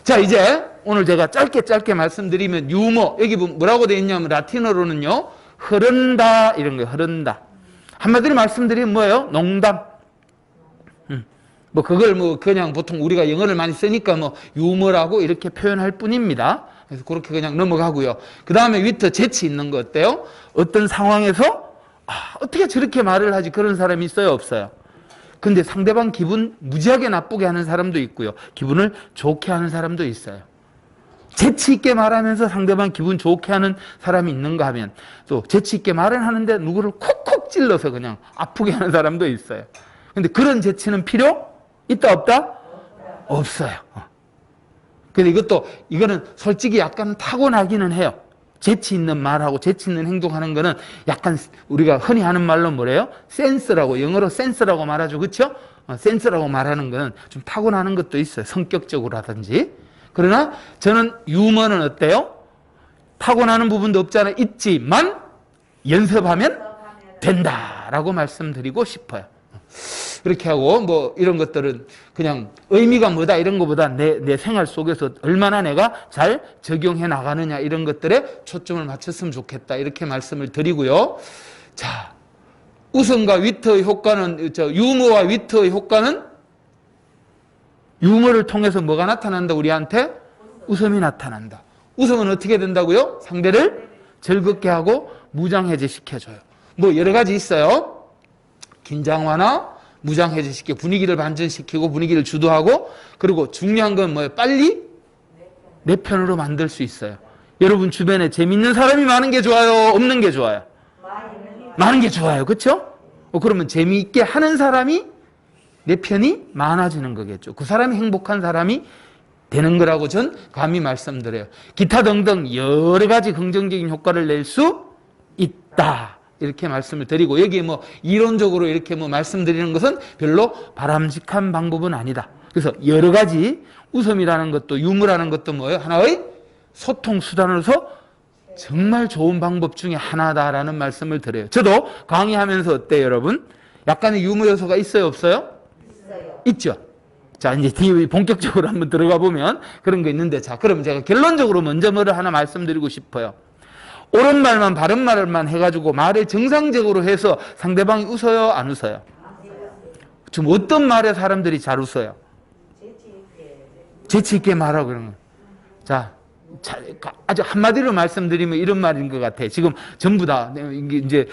자, 이제 오늘 제가 짧게 말씀드리면 유머, 여기 뭐라고 되어 있냐면 라틴어로는요, 흐른다 이런 거예요. 흐른다. 한마디로 말씀드리면 뭐예요? 농담. 뭐 그걸 뭐 그냥 보통 우리가 영어를 많이 쓰니까 뭐 유머라고 이렇게 표현할 뿐입니다. 그래서 그렇게 그냥 넘어가고요. 그 다음에 위트, 재치 있는 거 어때요? 어떤 상황에서 어떻게 저렇게 말을 하지? 그런 사람이 있어요, 없어요? 근데 상대방 기분 무지하게 나쁘게 하는 사람도 있고요. 기분을 좋게 하는 사람도 있어요. 재치 있게 말하면서 상대방 기분 좋게 하는 사람이 있는가 하면 또 재치 있게 말을 하는데 누구를 콕콕 찔러서 그냥 아프게 하는 사람도 있어요. 근데 그런 재치는 필요 있다 없다? 없어요. 근데 이거는 솔직히 약간 타고나기는 해요. 재치 있는 말하고 재치 있는 행동하는 거는 약간 우리가 흔히 하는 말로 뭐래요? 센스라고, 영어로 센스라고 말하죠. 그렇죠? 센스라고 말하는 거는 좀 타고나는 것도 있어요. 성격적으로라든지. 그러나 저는 유머는 어때요? 타고나는 부분도 없잖아요. 있지만 연습하면 된다라고 말씀드리고 싶어요. 그렇게 하고 뭐 이런 것들은 그냥 의미가 뭐다 이런 것보다 내 생활 속에서 얼마나 내가 잘 적용해 나가느냐 이런 것들에 초점을 맞췄으면 좋겠다 이렇게 말씀을 드리고요. 자, 웃음과 위트의 효과는 유머와 위트의 효과는 유머를 통해서 뭐가 나타난다? 우리한테 웃음이 나타난다. 웃음은 어떻게 된다고요? 상대를 즐겁게 하고 무장해제 시켜줘요. 뭐 여러 가지 있어요. 긴장 완화, 무장해제 시켜 분위기를 반전시키고 분위기를 주도하고, 그리고 중요한 건 뭐예요? 빨리 내 편으로 만들 수 있어요. 여러분 주변에 재밌는 사람이 많은 게 좋아요? 없는 게 좋아요? 많은 게 좋아요. 그렇죠? 그러면 재미있게 하는 사람이 내 편이 많아지는 거겠죠. 그 사람이 행복한 사람이 되는 거라고 전 감히 말씀드려요. 기타 등등 여러 가지 긍정적인 효과를 낼 수 있다. 이렇게 말씀을 드리고, 여기 뭐 이론적으로 이렇게 뭐 말씀드리는 것은 별로 바람직한 방법은 아니다. 그래서 여러 가지 웃음이라는 것도 유머라는 것도 뭐예요? 하나의 소통 수단으로서 정말 좋은 방법 중에 하나다라는 말씀을 드려요. 저도 강의하면서 어때요, 여러분? 약간의 유머 요소가 있어요, 없어요? 있죠. 자, 이제 뒤에 본격적으로 한번 들어가 보면 그런 거 있는데, 자, 그럼 제가 결론적으로 먼저 뭐를 하나 말씀드리고 싶어요. 옳은 말만 바른 말만 해가지고 말을 정상적으로 해서 상대방이 웃어요, 안 웃어요? 지금 어떤 말에 사람들이 잘 웃어요? 재치 있게 말하고 그런 거. 자, 아주 한마디로 말씀드리면 이런 말인 것 같아요. 지금 전부 다 이제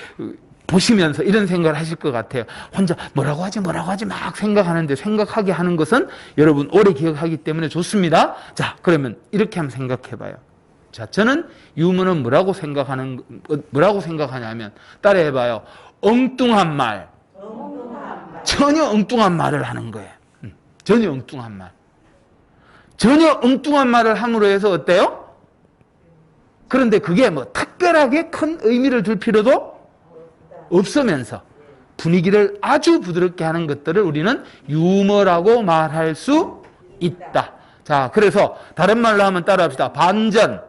보시면서 이런 생각을 하실 것 같아요. 혼자 뭐라고 하지 막 생각하는데, 생각하게 하는 것은 여러분 오래 기억하기 때문에 좋습니다. 자, 그러면 이렇게 한번 생각해 봐요. 자, 저는 유머는 뭐라고 생각하냐면, 따라해 봐요. 엉뚱한 말. 전혀 엉뚱한 말을 하는 거예요. 전혀 엉뚱한 말. 전혀 엉뚱한 말을 함으로 해서 어때요? 그런데 그게 뭐 특별하게 큰 의미를 둘 필요도 없으면서 분위기를 아주 부드럽게 하는 것들을 우리는 유머라고 말할 수 있다. 자, 그래서 다른 말로 하면 따라합시다. 반전.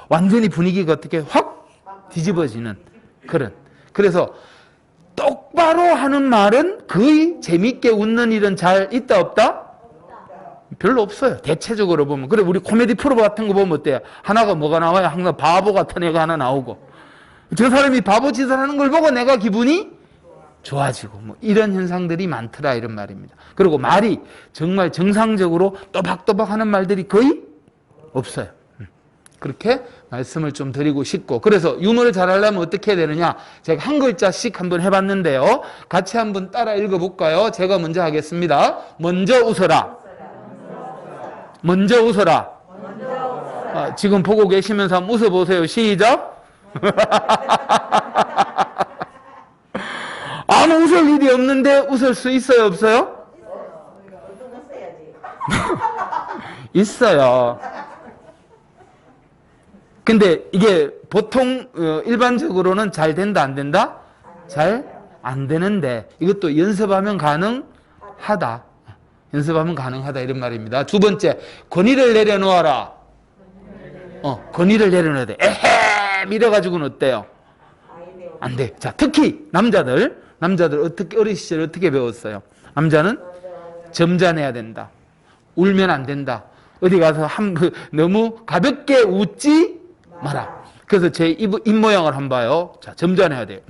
완전히 분위기가 어떻게 확 뒤집어지는 그런. 그래서 똑바로 하는 말은 거의 재밌게 웃는 일은 잘 있다 없다? 별로 없어요. 대체적으로 보면. 그래, 우리 코미디 프로 같은 거 보면 어때요? 하나가 뭐가 나와요? 항상 바보 같은 애가 하나 나오고, 저 사람이 바보 짓을 하는 걸 보고 내가 기분이 좋아지고, 뭐 이런 현상들이 많더라 이런 말입니다. 그리고 말이 정말 정상적으로 또박또박 하는 말들이 거의 없어요. 그렇게 말씀을 좀 드리고 싶고, 그래서 유머를 잘하려면 어떻게 해야 되느냐, 제가 한 글자씩 한번 해봤는데요. 같이 한번 따라 읽어볼까요? 제가 먼저 하겠습니다. 먼저 웃어라. 먼저 웃어라. 지금 보고 계시면서 한번 웃어보세요. 시작. 아무 웃을 일이 없는데 웃을 수 있어요, 없어요? 있어요. 근데 이게 보통 일반적으로는 잘 된다, 안 된다? 잘 안 되는데, 이것도 연습하면 가능하다. 연습하면 가능하다 이런 말입니다. 두 번째, 권위를 내려놓아라. 권위를 내려놓아야 돼. 에헤 이래가지고는 어때요? 안 돼. 자, 특히 남자들 어떻게 어린 시절 어떻게 배웠어요? 남자는 점잖해야 된다. 울면 안 된다. 어디 가서 너무 가볍게 웃지 마라. 그래서 제 입 모양을 한번 봐요. 자, 점잖해야 돼요.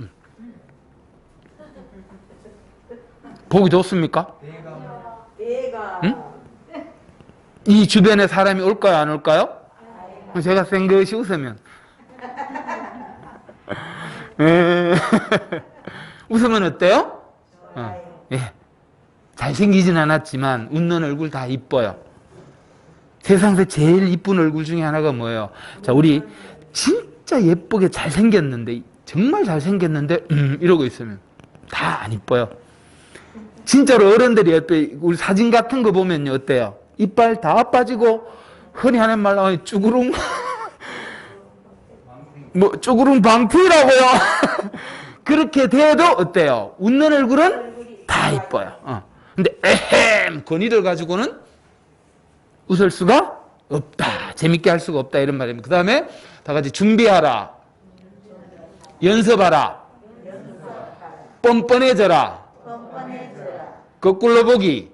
보기 좋습니까? 응? 이 주변에 사람이 올까요, 안 올까요? 제가 생것이 웃으면. 웃으면 어때요? 예. 잘생기진 않았지만 웃는 얼굴 다 이뻐요. 세상에서 제일 이쁜 얼굴 중에 하나가 뭐예요? 자, 우리 진짜 예쁘게 잘생겼는데, 정말 잘생겼는데 이러고 있으면 다 안 이뻐요. 진짜로 어른들이 우리 사진 같은 거 보면요, 어때요? 이빨 다 빠지고, 흔히 하는 말로 쭈구릉 쭈구릉 방티라고요. 그렇게 돼도 어때요? 웃는 얼굴은 다 이뻐요. 근데 에헴 건의를 가지고는 웃을 수가 없다. 재밌게 할 수가 없다. 이런 말입니다. 그 다음에 다 같이 준비하라. 연습하라. 뻔뻔해져라. 거꾸로 보기.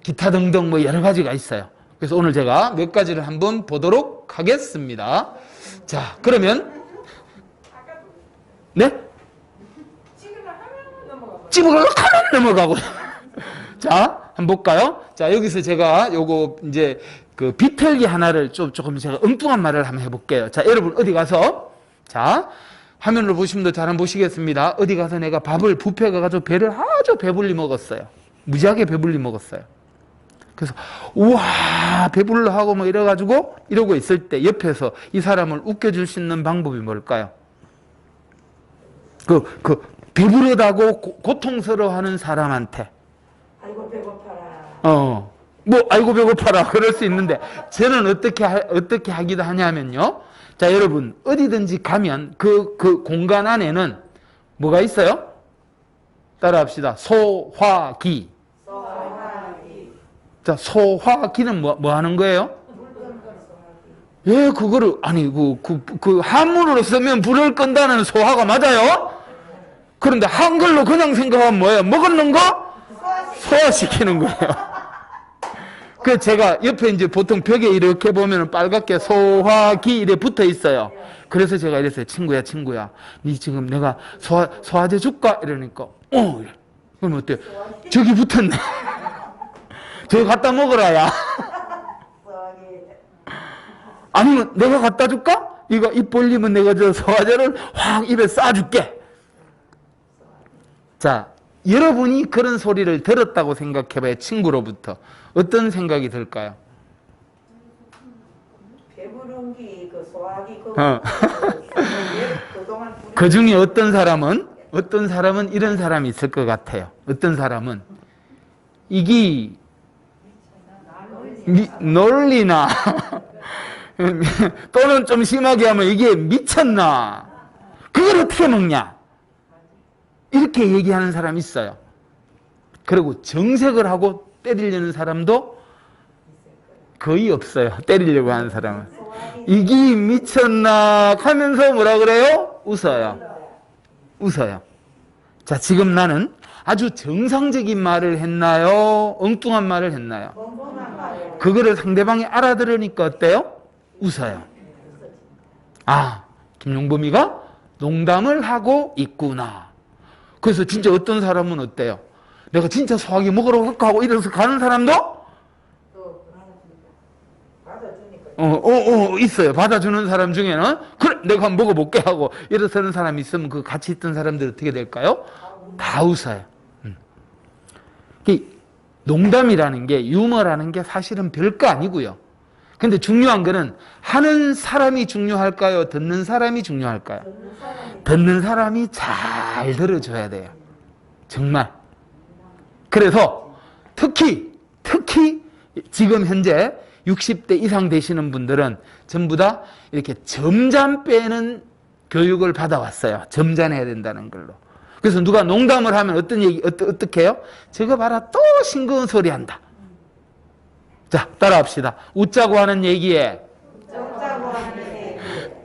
기타 등등 뭐 여러 가지가 있어요. 그래서 오늘 제가 몇 가지를 한번 보도록 하겠습니다. 자, 그러면 네? 집으로 하면 넘어가고. 자, 한번 볼까요? 자, 여기서 제가 요거 이제 그 비틀기 하나를 조금 제가 엉뚱한 말을 한번 해볼게요. 자, 여러분 어디 가서 자, 화면으로 보시면 더 잘 한번 보시겠습니다. 어디 가서 내가 밥을 뷔페 가가지고 배를 아주 배불리 먹었어요. 무지하게 배불리 먹었어요. 그래서 우와 배불러 하고 뭐 이래가지고 이러고 있을 때 옆에서 이 사람을 웃겨줄 수 있는 방법이 뭘까요? 배부르다고 고통스러워하는 사람한테 아이고 배고파라. 뭐 아이고 배고파라 그럴 수 있는데 저는 어떻게 하기도 하냐면요. 자, 여러분 어디든지 가면 그 공간 안에는 뭐가 있어요? 따라합시다. 소화기. 자, 소화기는 뭐 하는 거예요? 예, 그거를 아니 그 한문으로 쓰면 불을 끈다는 소화가 맞아요? 그런데 한글로 그냥 생각하면 뭐예요? 먹었는 거? 소화시키는 거예요. 그 제가 옆에 이제 보통 벽에 이렇게 보면 빨갛게 소화기 이래 붙어 있어요. 그래서 제가 이랬어요. 친구야, 니 지금 내가 소화제 줄까? 이러니까 이래. 그럼 어때요? 저기 붙었네. 저기 갖다 먹으라, 야. 아니면 내가 갖다 줄까? 이거 입 벌리면 내가 저 소화제를 확 입에 쏴줄게. 자, 여러분이 그런 소리를 들었다고 생각해봐요. 친구로부터. 어떤 생각이 들까요? 배부른기, 소화기, 그 중에 어떤 사람은 이런 사람이 있을 것 같아요. 어떤 사람은 이게 논리나 또는 좀 심하게 하면 이게 미쳤나? 그걸 어떻게 먹냐? 이렇게 얘기하는 사람이 있어요. 그리고 정색을 하고 때리려는 사람도 거의 없어요. 때리려고 하는 사람은. 이게 미쳤나 하면서 뭐라 그래요? 웃어요. 자, 지금 나는 아주 정상적인 말을 했나요? 엉뚱한 말을 했나요? 그거를 상대방이 알아들으니까 어때요? 웃어요. 아, 김용범이가 농담을 하고 있구나. 그래서 진짜 어떤 사람은 어때요? 내가 진짜 소화기 먹으러 갈까 하고 이래서 가는 사람도 있어요. 받아주는 사람 중에는 그래 내가 한번 먹어볼게 하고 이러서는 사람이 있으면 그 같이 있던 사람들 어떻게 될까요? 다 웃어요. 농담이라는 게 유머라는 게 사실은 별거 아니고요. 근데 중요한 거는 하는 사람이 중요할까요? 듣는 사람이 중요할까요? 듣는 사람이 잘 들어줘야 돼요. 정말. 그래서 특히 지금 현재 60대 이상 되시는 분들은 전부 다 이렇게 점잖 빼는 교육을 받아왔어요. 점잖해야 된다는 걸로. 그래서 누가 농담을 하면 어떻게 해요? 저거 봐라, 또 싱거운 소리 한다. 자, 따라합시다. 웃자고 하는 얘기에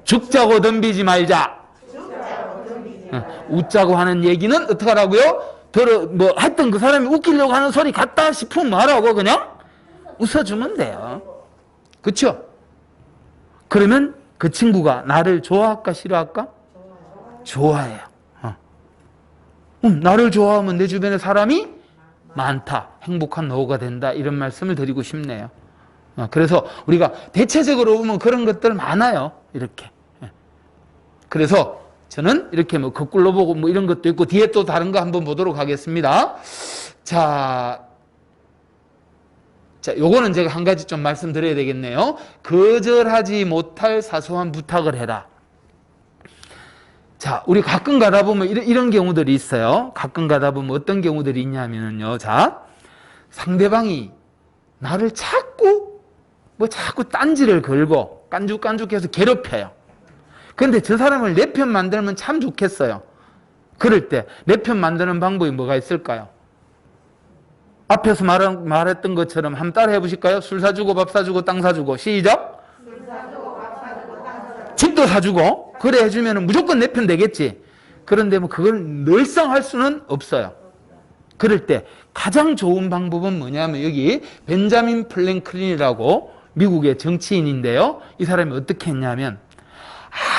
죽자고 덤비지 말자. 웃자고 하는 얘기는 어떻게 하라고요? 뭐 했던 그 사람이 웃기려고 하는 소리 같다 싶으면 뭐하라고? 그냥 웃어주면 돼요. 그쵸? 그러면 그 친구가 나를 좋아할까 싫어할까? 좋아해요. 나를 좋아하면 내 주변에 사람이 많다. 행복한 노후가 된다. 이런 말씀을 드리고 싶네요. 그래서 우리가 대체적으로 보면 그런 것들 많아요. 이렇게. 그래서 저는 이렇게 뭐 거꾸로 보고 뭐 이런 것도 있고 뒤에 또 다른 거 한번 보도록 하겠습니다. 자, 요거는 제가 한 가지 좀 말씀드려야 되겠네요. 거절하지 못할 사소한 부탁을 해라. 자, 우리 가끔 가다 보면 이런 경우들이 있어요. 가끔 가다 보면 어떤 경우들이 있냐면요. 자, 상대방이 나를 자꾸 딴지를 걸고 깐죽깐죽해서 괴롭혀요. 근데 저 사람을 내 편 만들면 참 좋겠어요. 그럴 때 내 편 만드는 방법이 뭐가 있을까요? 앞에서 말했던 것처럼 한번 따라 해보실까요? 술 사주고 밥 사주고 땅 사주고 시작. 술 사주고 밥 사주고 땅 사주고 집도 사주고 그래 해주면 무조건 내 편 되겠지. 그런데 뭐 그걸 늘상 할 수는 없어요. 그럴 때 가장 좋은 방법은 뭐냐면 여기 벤자민 플랭클린이라고 미국의 정치인인데요. 이 사람이 어떻게 했냐면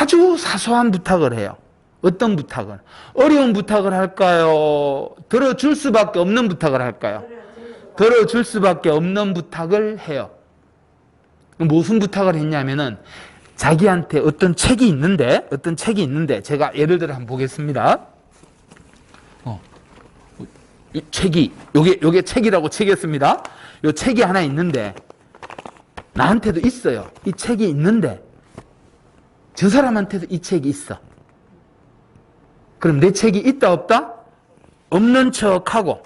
아주 사소한 부탁을 해요. 어떤 부탁을? 어려운 부탁을 할까요? 들어줄 수밖에 없는 부탁을 할까요? 들어줄 수밖에 없는 부탁을 해요. 무슨 부탁을 했냐면은 자기한테 어떤 책이 있는데 제가 예를 들어 한번 보겠습니다. 이 책이 요게 책이라고 책이었습니다. 요 책이 하나 있는데 나한테도 있어요. 이 책이 있는데 저 사람한테도 이 책이 있어. 그럼 내 책이 있다 없다? 없는 척하고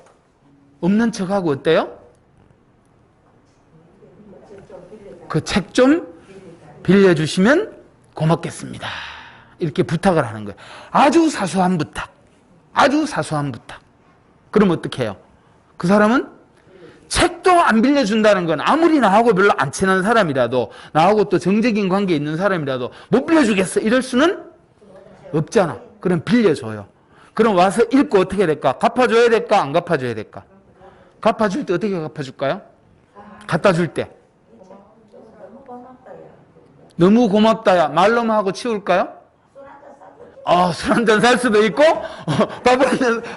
어때요? 그 책 좀 빌려주시면 고맙겠습니다. 이렇게 부탁을 하는 거예요. 아주 사소한 부탁. 그럼 어떻게 해요? 그 사람은 책도 안 빌려준다는 건 아무리 나하고 별로 안 친한 사람이라도 나하고 또 정적인 관계에 있는 사람이라도 못 빌려주겠어 이럴 수는 없잖아. 그럼 빌려줘요. 그럼 와서 읽고 어떻게 될까? 갚아줘야 될까? 안 갚아줘야 될까? 갚아줄 때 어떻게 갚아줄까요? 갖다 줄 때. 너무 고맙다야. 말로만 하고 치울까요? 술 한잔 살 수도 있고, 밥을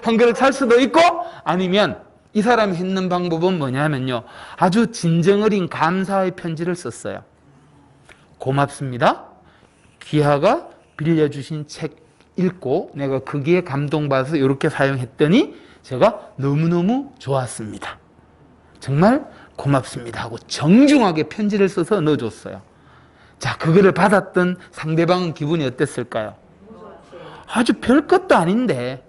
한 그릇 살 수도 있고, 아니면 이 사람이 했는 방법은 뭐냐면요. 아주 진정 어린 감사의 편지를 썼어요. 고맙습니다. 귀하가 빌려주신 책 읽고 내가 거기에 감동받아서 이렇게 사용했더니 제가 너무너무 좋았습니다. 정말 고맙습니다 하고 정중하게 편지를 써서 넣어줬어요. 자, 그거를 받았던 상대방은 기분이 어땠을까요? 아주 별것도 아닌데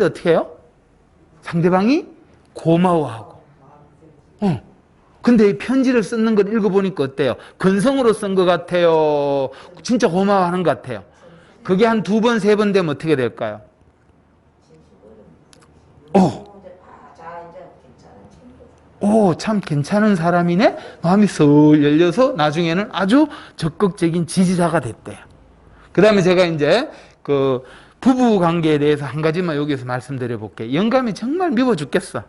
어떻게 해요? 상대방이 고마워하고. 근데 이 편지를 쓰는 걸 읽어보니까 어때요? 근성으로 쓴 것 같아요? 진짜 고마워하는 것 같아요? 그게 한 2번, 3번 되면 어떻게 될까요? 참 괜찮은 사람이네? 마음이 설 열려서 나중에는 아주 적극적인 지지자가 됐대요. 그 다음에 제가 이제 그 부부 관계에 대해서 한 가지만 여기서 말씀드려 볼게요. 영감이 정말 미워 죽겠어.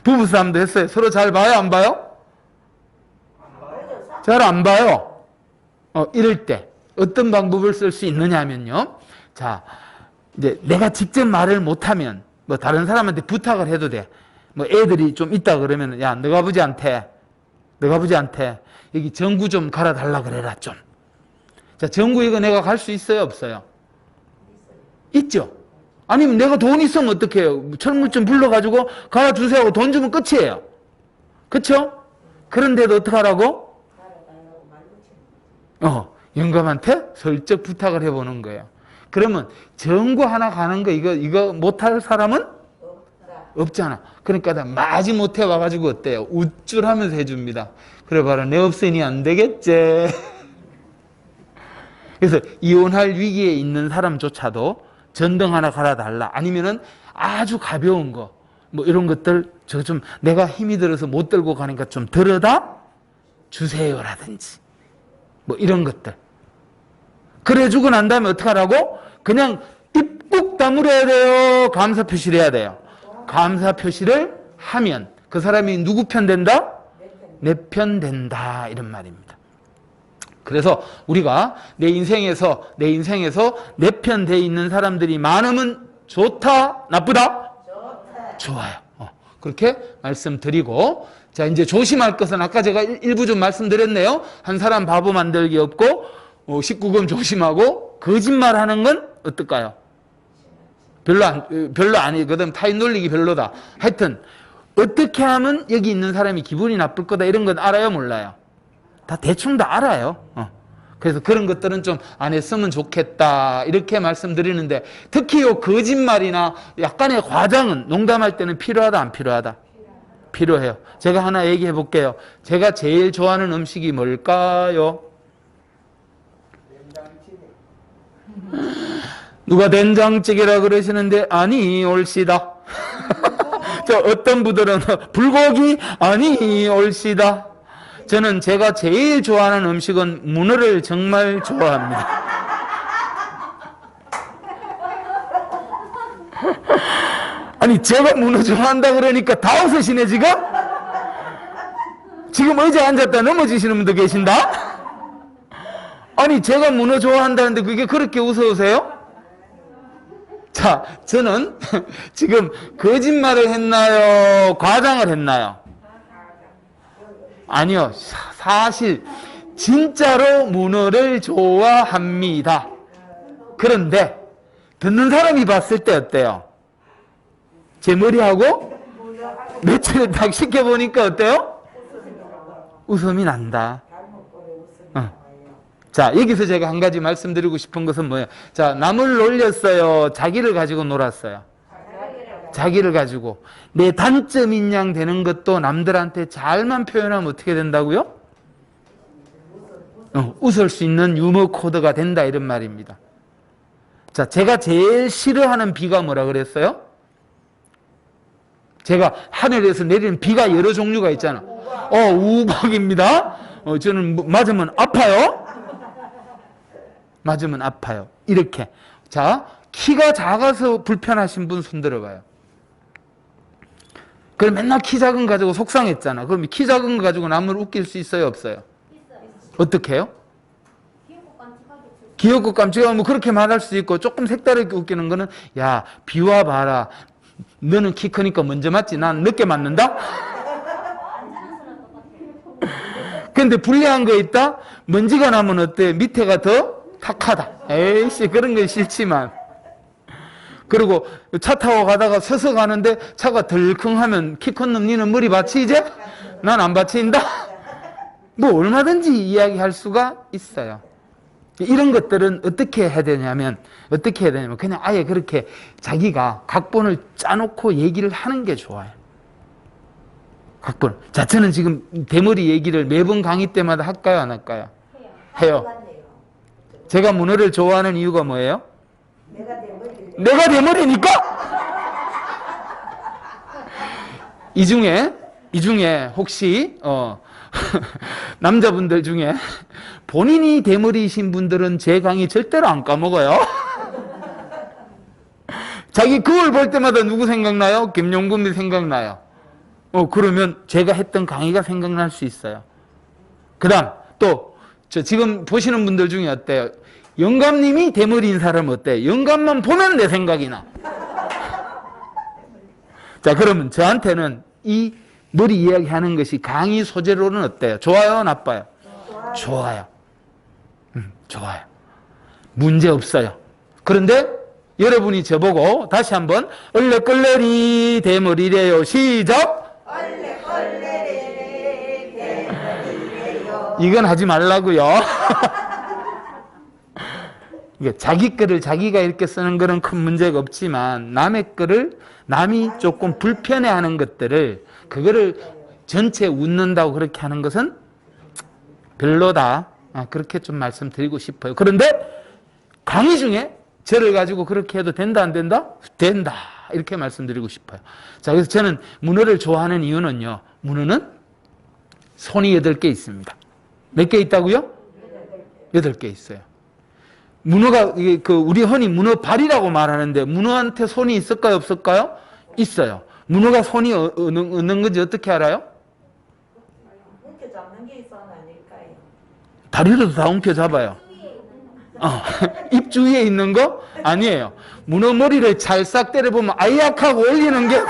부부싸움도 했어요. 서로 잘 봐요? 안 봐요? 잘 안 봐요. 이럴 때 어떤 방법을 쓸 수 있느냐 하면요. 자, 이제 내가 직접 말을 못하면 뭐 다른 사람한테 부탁을 해도 돼. 뭐 애들이 좀 있다 그러면 야, 너가 아버지한테 여기 전구 좀 갈아달라 그래라 좀. 자, 전구 이거 내가 갈 수 있어요? 없어요? 있죠? 아니면 내가 돈 있으면 어떻게 해요? 철물점 불러가지고 갈아주세요 하고 돈 주면 끝이에요. 그쵸? 그런데도 어떡하라고? 영감한테 슬쩍 부탁을 해보는 거예요. 그러면 전구 하나 가는 거 이거 못할 사람은? 없잖아. 그러니까 나 마지못해 와가지고 어때요? 우쭐하면서 해줍니다. 그래 봐라, 내 없으니 안 되겠지. 그래서 이혼할 위기에 있는 사람조차도 전등 하나 갈아달라. 아니면은 아주 가벼운 거, 뭐 이런 것들, 저 좀 내가 힘이 들어서 못 들고 가니까 좀 들어다 주세요라든지, 뭐 이런 것들. 그래 주고 난 다음에 어떡하라고? 그냥 꾹 다물어야 돼요? 감사 표시를 해야 돼요? 감사 표시를 하면 그 사람이 누구 편 된다? 내 편 된다, 이런 말입니다. 그래서 우리가 내 인생에서 내 편 돼 있는 사람들이 많으면 좋다, 나쁘다? 좋아요. 그렇게 말씀드리고, 자, 이제 조심할 것은 아까 제가 일부 좀 말씀드렸네요. 한 사람 바보 만들기 없고, 19금 조심하고, 거짓말 하는 건 어떨까요? 별로 아니거든. 타인 놀리기 별로다. 하여튼, 어떻게 하면 여기 있는 사람이 기분이 나쁠 거다, 이런 건 알아요, 몰라요? 다 대충 다 알아요. 그래서 그런 것들은 좀 안 했으면 좋겠다, 이렇게 말씀드리는데, 특히 요 거짓말이나 약간의 과장은 농담할 때는 필요하다, 안 필요하다? 필요해요. 제가 하나 얘기해 볼게요. 제가 제일 좋아하는 음식이 뭘까요? 누가 된장찌개라 그러시는데, 아니, 옳시다. 저 어떤 분들은 불고기? 아니, 옳시다. 저는 제가 제일 좋아하는 음식은 문어를 정말 좋아합니다. 아니, 제가 문어 좋아한다 그러니까 다 웃으시네, 지금? 지금 의자에 앉았다 넘어지시는 분도 계신다? 아니, 제가 문어 좋아한다는데 그게 그렇게 웃어오세요? 자, 저는 지금 거짓말을 했나요? 과장을 했나요? 아니요. 사실 진짜로 문어를 좋아합니다. 그런데 듣는 사람이 봤을 때 어때요? 제 머리하고 며칠을 딱 시켜보니까 어때요? 웃음이 난다. 자, 여기서 제가 한 가지 말씀드리고 싶은 것은 뭐예요? 자, 남을 놀렸어요? 자기를 가지고 놀았어요? 자기를 가지고. 내 단점인 양 되는 것도 남들한테 잘만 표현하면 어떻게 된다고요? 웃을 수 있는 유머 코드가 된다, 이런 말입니다. 자, 제가 제일 싫어하는 비가 뭐라 그랬어요? 제가 하늘에서 내리는 비가 여러 종류가 있잖아. 우박입니다. 저는 맞으면 아파요. 맞으면 아파요. 이렇게. 자, 키가 작아서 불편하신 분 손 들어봐요. 그럼 맨날 키 작은 거 가지고 속상했잖아. 그럼 키 작은 거 가지고 남을 웃길 수 있어요, 없어요? 어떻게 해요? 귀엽고 깜찍하고 뭐 그렇게 말할 수 있고, 조금 색다르게 웃기는 거는, 야, 비와 봐라. 너는 키 크니까 먼저 맞지. 난 늦게 맞는다? 근데 불리한 거 있다? 먼지가 나면 어때? 밑에가 더 탁하다. 에이씨, 그런 건 싫지만. 그리고 차 타고 가다가 서서 가는데 차가 덜컹하면 키 큰 놈 니는 머리 받치이제? 난 안 받치인다? 뭐 얼마든지 이야기할 수가 있어요. 이런 것들은 어떻게 해야 되냐면 그냥 아예 그렇게 자기가 각본을 짜놓고 얘기를 하는 게 좋아요. 각본. 자, 저는 지금 대머리 얘기를 매번 강의 때마다 할까요, 안 할까요? 해요. 제가 문어를 좋아하는 이유가 뭐예요? 내가 대머리니까? 이 중에 혹시 남자분들 중에 본인이 대머리이신 분들은 제 강의 절대로 안 까먹어요. 자기 거울 볼 때마다 누구 생각나요? 김용금이 생각나요. 그러면 제가 했던 강의가 생각날 수 있어요. 그 다음 또 지금 보시는 분들 중에 어때요? 영감님이 대머리인 사람 어때요? 영감만 보면 내 생각이 나. 자, 그러면 저한테는 이 머리 이야기하는 것이 강의 소재로는 어때요? 좋아요, 나빠요? 좋아요. 좋아요. 문제 없어요. 그런데 여러분이 저보고 다시 한번 얼레걸레리 대머리래요. 시작. 얼레걸레리 대머리래요. 이건 하지 말라고요. 이게 자기 거를 자기가 이렇게 쓰는 거는 큰 문제가 없지만 남의 거를 남이 조금 불편해하는 것들을 그거를 전체 웃는다고 그렇게 하는 것은 별로다. 그렇게 좀 말씀드리고 싶어요. 그런데 강의 중에 저를 가지고 그렇게 해도 된다, 안 된다? 된다. 이렇게 말씀드리고 싶어요. 자, 그래서 저는 문어를 좋아하는 이유는요. 문어는 손이 8개 있습니다. 몇 개 있다고요? 8개 있어요. 문어가 우리 흔히 문어발이라고 말하는데 문어한테 손이 있을까요, 없을까요? 있어요. 문어가 손이 없는 건지 어떻게 알아요? 이렇게 잡는 게 있어 아닐까요? 다리로도 다 엉켜 잡아요. 입 주위에 있는 거 아니에요. 문어 머리를 찰싹 때려보면 아이약하고 올리는 게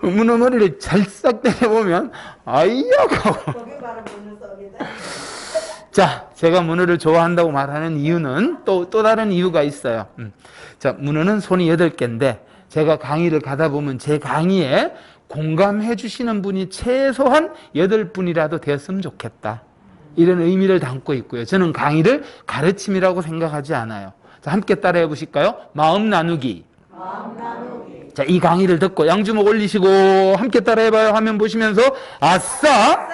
문어 머리를 찰싹 때려보면 아이약하고. 거기 바로 문을 썹니다. 자, 제가 문어를 좋아한다고 말하는 이유는 또 다른 이유가 있어요. 자, 문어는 손이 8개인데 제가 강의를 가다 보면 제 강의에 공감해 주시는 분이 최소한 8분이라도 되었으면 좋겠다. 이런 의미를 담고 있고요. 저는 강의를 가르침이라고 생각하지 않아요. 자, 함께 따라해 보실까요? 마음 나누기. 마음 나누기. 자, 이 강의를 듣고 양주먹 올리시고 함께 따라해봐요. 화면 보시면서 아싸!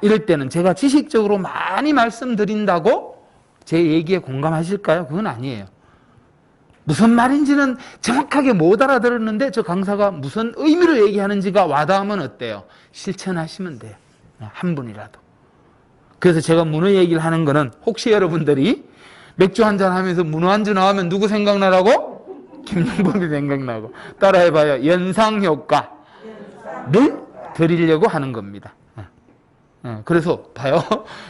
이럴 때는 제가 지식적으로 많이 말씀드린다고 제 얘기에 공감하실까요? 그건 아니에요. 무슨 말인지는 정확하게 못 알아들었는데 저 강사가 무슨 의미로 얘기하는지가 와닿으면 어때요? 실천하시면 돼요. 한 분이라도. 그래서 제가 문어 얘기를 하는 거는 혹시 여러분들이 맥주 한잔 하면서 문어 안주 나오면 누구 생각나라고? 김용범이 생각나고. 따라해봐요. 연상효과를 드리려고 하는 겁니다. 그래서 봐요.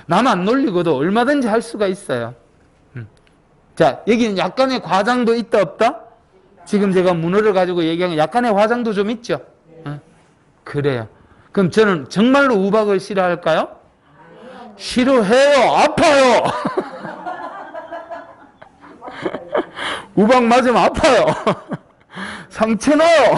남 안 놀리고도 얼마든지 할 수가 있어요. 자, 여기는 약간의 과장도 있다 없다? 지금 제가 문어를 가지고 얘기한 건 약간의 과장도 좀 있죠? 그래요. 그럼 저는 정말로 우박을 싫어할까요? 싫어해요. 아파요. 우박 맞으면 아파요. 상처 나요.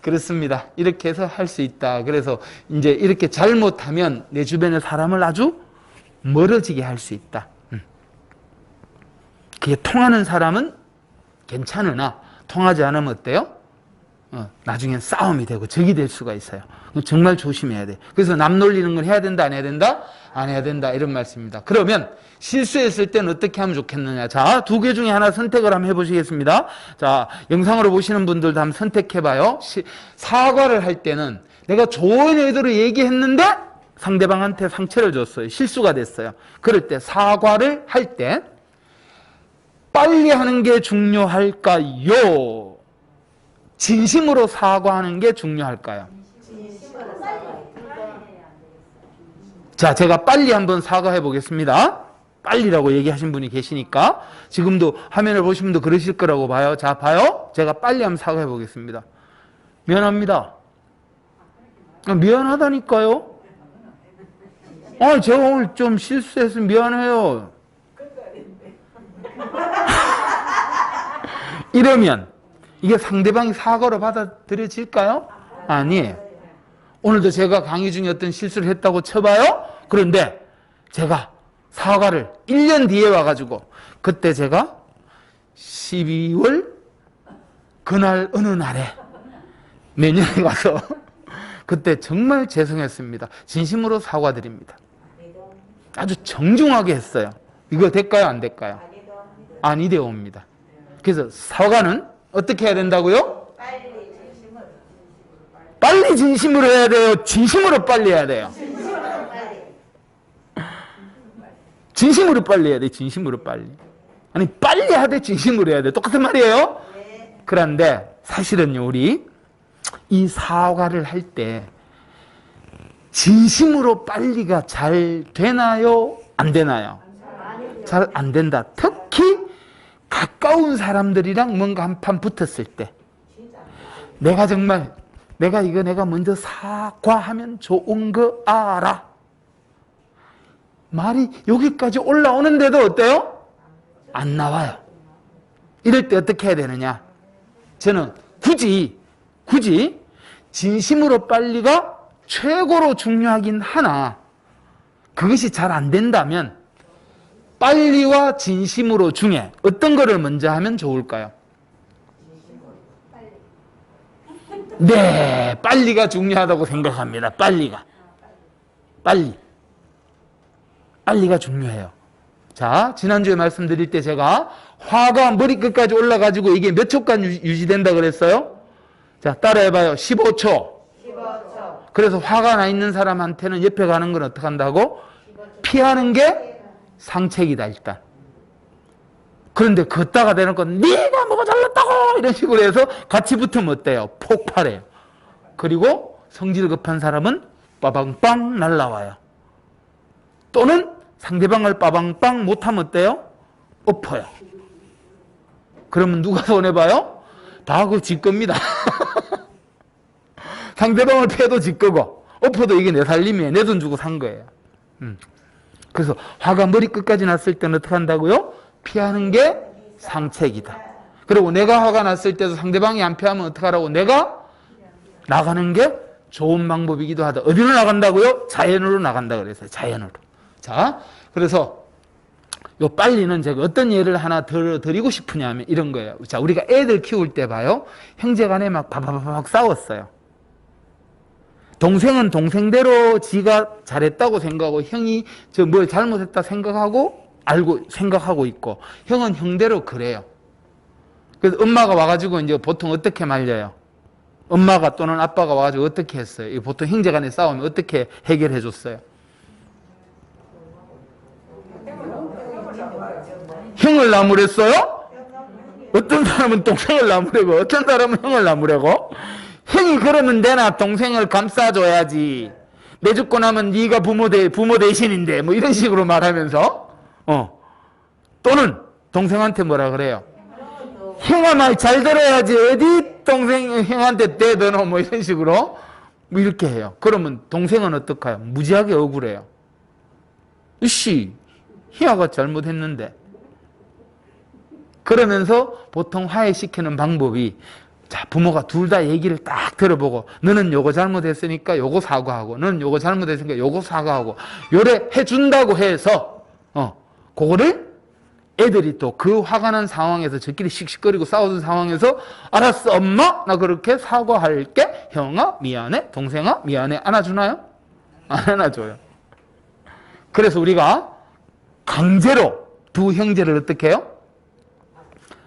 그렇습니다. 이렇게 해서 할 수 있다. 그래서 이제 이렇게 잘못하면 내 주변의 사람을 아주 멀어지게 할 수 있다. 그게 통하는 사람은 괜찮으나 통하지 않으면 어때요? 나중엔 싸움이 되고 적이 될 수가 있어요. 정말 조심해야 돼. 그래서 남 놀리는 걸 해야 된다, 안 해야 된다? 안 해야 된다. 이런 말씀입니다. 그러면 실수했을 때는 어떻게 하면 좋겠느냐. 자, 2개 중에 하나 선택을 한번 해보시겠습니다. 자, 영상으로 보시는 분들도 한번 선택해봐요. 사과를 할 때는 내가 좋은 의도로 얘기했는데 상대방한테 상처를 줬어요. 실수가 됐어요. 그럴 때 사과를 할 때 빨리 하는 게 중요할까요? 진심으로 사과하는 게 중요할까요? 자, 제가 빨리 한번 사과해 보겠습니다. 빨리라고 얘기하신 분이 계시니까 지금도 화면을 보신 분도 그러실 거라고 봐요. 자, 봐요. 제가 빨리 한번 사과해 보겠습니다. 미안합니다. 미안하다니까요. 제가 오늘 좀 실수해서 미안해요. 이러면 이게 상대방이 사과로 받아들여질까요? 아니에요. 오늘도 제가 강의 중에 어떤 실수를 했다고 쳐봐요. 그런데 제가 사과를 1년 뒤에 와가지고 그때 제가 12월 그날 어느 날에 내년에 가서 그때 정말 죄송했습니다. 진심으로 사과드립니다. 아주 정중하게 했어요. 이거 될까요? 안 될까요? 아니 되옵니다. 그래서 사과는 어떻게 해야 된다고요? 빨리 진심으로 해야 돼요? 진심으로 빨리 해야 돼요? 진심으로 빨리 해야 돼. 진심으로 빨리. 아니 빨리 하되 진심으로 해야 돼. 똑같은 말이에요? 그런데 사실은요, 우리 이 사과를 할 때 진심으로 빨리가 잘 되나요? 안 되나요? 잘 안 된다. 특히 가까운 사람들이랑 뭔가 한판 붙었을 때 내가 정말 내가 먼저 사과하면 좋은 거 알아. 말이 여기까지 올라오는데도 어때요? 안 나와요. 이럴 때 어떻게 해야 되느냐? 저는 굳이 진심으로 빨리가 최고로 중요하긴 하나 그것이 잘 안 된다면 빨리와 진심으로 중에 어떤 거를 먼저 하면 좋을까요? 네, 빨리가 중요하다고 생각합니다. 빨리가 중요해요. 자, 지난주에 말씀드릴 때 제가 화가 머리끝까지 올라가지고 이게 몇 초간 유지된다 그랬어요? 자, 따라해봐요. 15초. 그래서 화가 나 있는 사람한테는 옆에 가는 건 어떻게 한다고? 피하는 게 상책이다 일단. 그런데 걷다가 대놓고 네가 뭐가 잘났다고 이런 식으로 해서 같이 붙으면 어때요? 폭발해요. 그리고 성질 급한 사람은 빠방빵 날라와요. 또는 상대방을 빠방빵 못하면 어때요? 엎어요. 그러면 누가 손해봐요? 다 그 지 겁니다. 상대방을 패도 지 거고 엎어도 이게 내 살림이에요. 내 돈 주고 산 거예요. 그래서 화가 머리끝까지 났을 때는 어떻게 한다고요? 피하는 게 상책이다. 그리고 내가 화가 났을 때도 상대방이 안 피하면 어떻게 하라고? 내가 나가는 게 좋은 방법이기도 하다. 어디로 나간다고요? 자연으로 나간다 그랬어요. 자연으로. 자, 그래서 요 빨리는 제가 어떤 예를 하나 더 드리고 싶으냐면 이런 거예요. 자, 우리가 애들 키울 때 봐요. 형제간에 막 바바바박 싸웠어요. 동생은 동생대로 지가 잘했다고 생각하고 형이 저 뭘 잘못했다 생각하고 있고 형은 형대로 그래요. 그래서 엄마가 와가지고 이제 보통 어떻게 말려요? 엄마가 또는 아빠가 와가지고 어떻게 했어요? 보통 형제간에 싸우면 어떻게 해결해 줬어요? 형을 나무랬어요? 어떤 사람은 동생을 나무래고 어떤 사람은 형을 나무래고 형이 그러면 되나 동생을 감싸줘야지. 내 죽고 나면 네가 부모 대신인데 뭐 이런 식으로 말하면서 또는 동생한테 뭐라 그래요? 형아 말 잘 들어야지 어디 동생 형한테 대드노 뭐 이런 식으로 뭐 이렇게 해요. 그러면 동생은 어떡해요? 무지하게 억울해요. 이씨 희아가 잘못했는데. 그러면서 보통 화해시키는 방법이 자, 부모가 둘 다 얘기를 딱 들어보고 너는 요거 잘못했으니까 요거 사과하고 너는 요거 잘못했으니까 요거 사과하고 요래 해준다고 해서 그거를 애들이 또 그 화가 난 상황에서 저끼리 씩씩거리고 싸우던 상황에서 알았어 엄마 나 그렇게 사과할게 형아 미안해 동생아 미안해 안아주나요? 안 안아줘요. 그래서 우리가 강제로 두 형제를 어떻게 해요?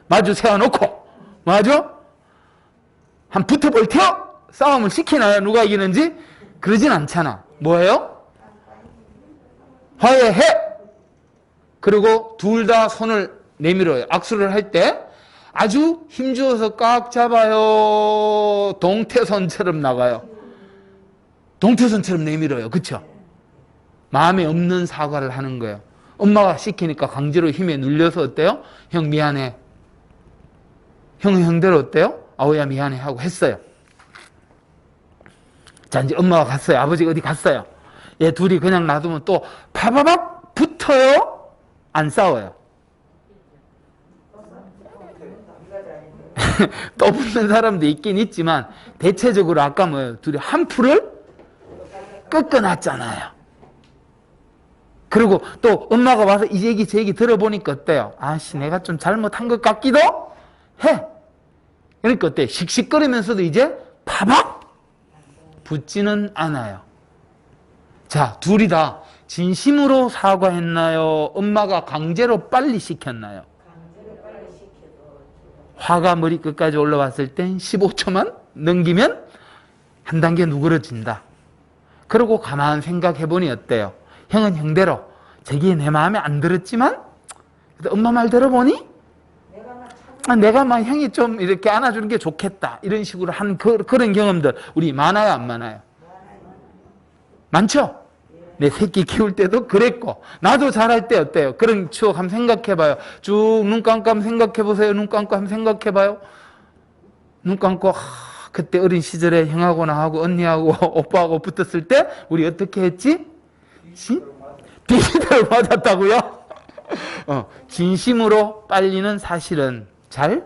마주 세워놓고 마주 한 붙어볼 테요? 싸움을 시키나요? 누가 이기는지? 그러진 않잖아. 뭐예요? 화해해. 그리고 둘 다 손을 내밀어요. 악수를 할 때 아주 힘주어서 꽉 잡아요. 동태선처럼 나가요. 동태선처럼 내밀어요. 그쵸? 마음에 없는 사과를 하는 거예요. 엄마가 시키니까 강제로 힘에 눌려서 어때요? 형 미안해. 형은 형대로 어때요? 아우야 미안해 하고 했어요. 자 이제 엄마가 갔어요. 아버지가 어디 갔어요. 얘 둘이 그냥 놔두면 또 파바박 붙어요? 안 싸워요? 또 붙는 사람도 있긴 있지만 대체적으로 아까 뭐예요? 둘이 한 풀을 꺾어놨잖아요. 그리고 또 엄마가 와서 이 얘기 저 얘기 들어보니까 어때요? 아씨 내가 좀 잘못한 것 같기도 해. 그러니까 어때? 씩씩거리면서도 이제 파박 붙지는 않아요. 자, 둘이 다 진심으로 사과했나요? 엄마가 강제로 빨리 시켰나요? 화가 머리끝까지 올라왔을 땐 15초만 넘기면 한 단계 누그러진다. 그리고 가만 생각해보니 어때요? 형은 형대로 자기 내 마음에 안 들었지만 엄마 말 들어보니 내가 막 형이 좀 이렇게 안아주는 게 좋겠다 이런 식으로 한 그런 경험들 우리 많아요 안 많아요? 많죠? 내 새끼 키울 때도 그랬고 나도 잘할 때 어때요? 그런 추억 한번 생각해봐요. 쭉 눈 감고 한번 생각해보세요. 눈 감고 한번 생각해봐요. 눈 감고 그때 어린 시절에 형하고 나하고 언니하고 오빠하고 붙었을 때 우리 어떻게 했지? 비비들 맞았다고요? 진심으로 빨리는 사실은 잘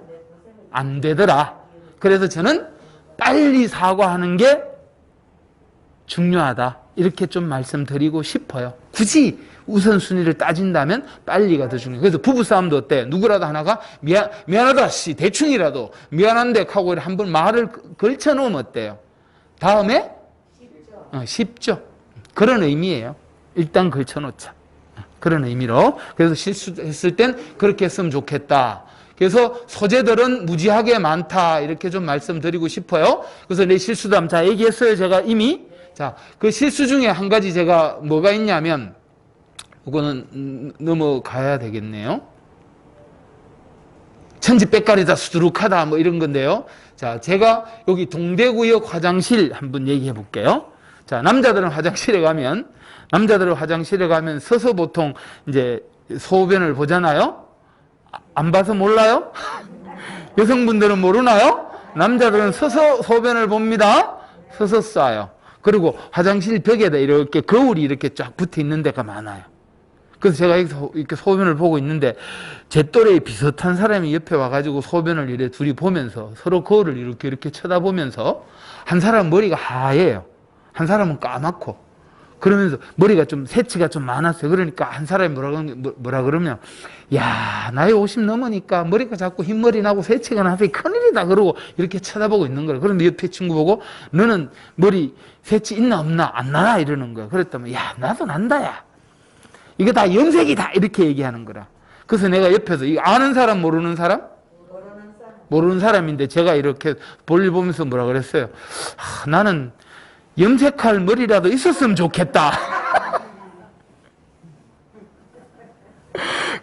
안 되더라. 그래서 저는 빨리 사과하는 게 중요하다. 이렇게 좀 말씀드리고 싶어요. 굳이 우선순위를 따진다면 빨리가 더 중요해요. 그래서 부부싸움도 어때? 누구라도 하나가 미안하다 씨 대충이라도 미안한데 하고 한번 말을 걸쳐놓으면 어때요? 다음에 쉽죠. 그런 의미예요. 일단 걸쳐놓자. 그런 의미로. 그래서 실수했을 땐 그렇게 했으면 좋겠다. 그래서 소재들은 무지하게 많다. 이렇게 좀 말씀드리고 싶어요. 그래서 내 실수담. 자, 얘기했어요. 제가 이미. 자, 그 실수 중에 한 가지 제가 뭐가 있냐면, 이거는 넘어가야 되겠네요. 천지빽가리다 수두룩하다 뭐 이런 건데요. 자, 제가 여기 동대구역 화장실 한번 얘기해 볼게요. 자, 남자들은 화장실에 가면 서서 보통 이제 소변을 보잖아요. 안 봐서 몰라요? 여성분들은 모르나요? 남자들은 서서 소변을 봅니다. 서서 싸요. 그리고 화장실 벽에다 이렇게 거울이 이렇게 쫙 붙어 있는 데가 많아요. 그래서 제가 여기서 이렇게 소변을 보고 있는데 제 또래에 비슷한 사람이 옆에 와가지고 소변을 이렇게 둘이 보면서 서로 거울을 이렇게 쳐다보면서 한 사람은 머리가 하얘요. 한 사람은 까맣고 그러면서 머리가 좀 새치가 좀 많았어요. 그러니까 한 사람이 뭐라 그러면 야, 나이 50 넘으니까 머리가 자꾸 흰머리 나고 새치가 나서 큰일이다 그러고 이렇게 쳐다보고 있는 거예요. 그런데 옆에 친구 보고 너는 머리 새치 있나 없나 안 나나 이러는 거예요. 그랬더니 야, 나도 난다 야. 이거 다 염색이다 이렇게 얘기하는 거라. 그래서 내가 옆에서 이거 아는 사람 모르는 사람? 모르는 사람인데 제가 이렇게 볼일 보면서 뭐라 그랬어요? 나는 염색할 머리라도 있었으면 좋겠다.